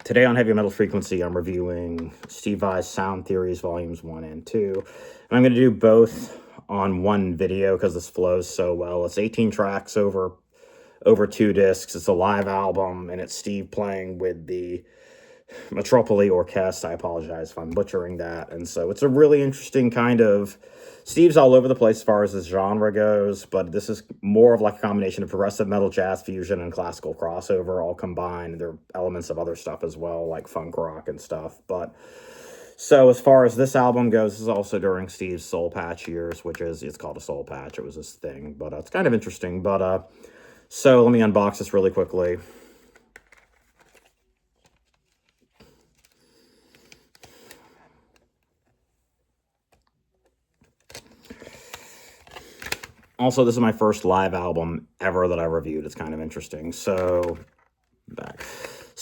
Today on Heavy Metal Frequency, I'm reviewing Steve Vai's Sound Theories Volumes 1 and 2. And I'm going to do both on one video because this flows so well. It's 18 tracks over 2 discs. It's a live album, and it's Steve playing with the Metropoli Orchestra. I apologize if I'm butchering that. And so it's a really interesting kind of... Steve's all over the place as far as his genre goes, but this is more of like a combination of progressive metal, jazz fusion, and classical crossover all combined. There are elements of other stuff as well, like funk rock and stuff. But so as far as this album goes, this is also during Steve's Soul Patch years, it's called a Soul Patch. It was his thing, but it's kind of interesting. But so let me unbox this really quickly. Also, this is my first live album ever that I reviewed. It's kind of interesting. So,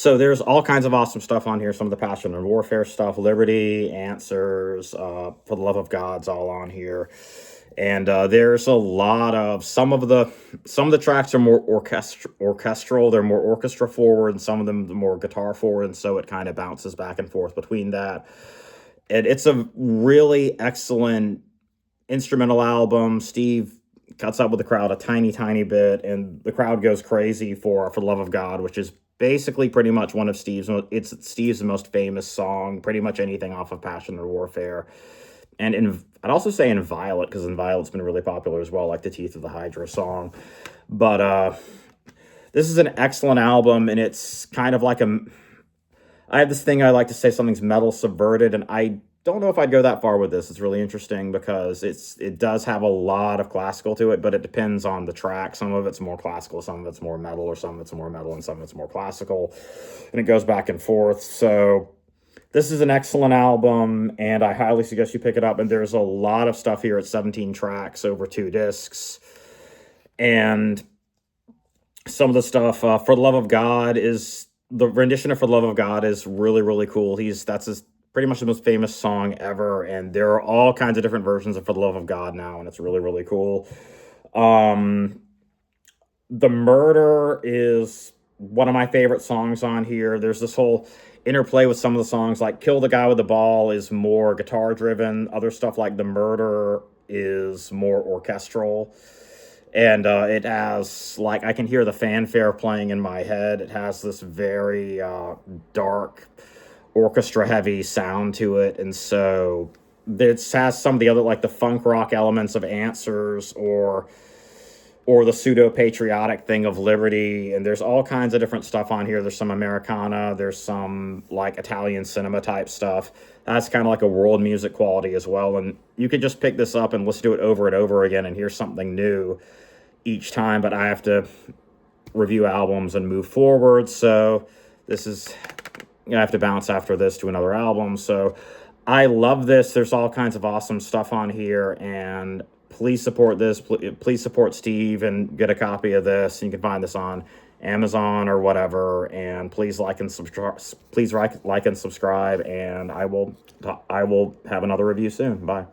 there's all kinds of awesome stuff on here. Some of the Passion and Warfare stuff, Liberty, Answers, For the Love of God's all on here. And there's a lot of some of the tracks are more orchestral. They're more orchestra forward, and some of them more guitar forward, and so it kind of bounces back and forth between that. And it's a really excellent instrumental album. Steve cuts up with the crowd a tiny bit, and the crowd goes crazy for the Love of God, which is basically pretty much one of Steve's most famous song. Pretty much anything off of Passion or Warfare, and I'd also say in Violet, because in Violet's been really popular as well, like the Teeth of the Hydra song. But this is an excellent album, and it's kind of like I have this thing I like to say, something's metal subverted, and I don't know if I'd go that far with this. It's really interesting because it does have a lot of classical to it, but it depends on the track. Some of it's more classical, some of it's more metal, or some of it's more metal and some of it's more classical, and it goes back and forth. So this is an excellent album, and I highly suggest you pick it up. And there's a lot of stuff here. It's 17 tracks over 2 discs, and some of the stuff, For the Love of God, the rendition of For the Love of God is really cool. That's pretty much the most famous song ever, and there are all kinds of different versions of For the Love of God now, and it's really cool. The Murder is one of my favorite songs on here. There's this whole interplay with some of the songs, like Kill the Guy with the Ball is more guitar driven. Other stuff like The Murder is more orchestral. And it has, like, I can hear the fanfare playing in my head. It has this very dark, orchestra-heavy sound to it. And so it has some of the other, like, the funk rock elements of Answers, or the pseudo-patriotic thing of Liberty. And there's all kinds of different stuff on here. There's some Americana. There's some, like, Italian cinema-type stuff. That's kind of like a world music quality as well. And you could just pick this up and listen to it over and over again and hear something new each time, but I have to review albums and move forward, so I have to bounce after this to another album. So I love this. There's all kinds of awesome stuff on here, and please support this. Please support Steve and get a copy of this. You can find this on Amazon or whatever, and please like and subscribe. And I will have another review soon. Bye.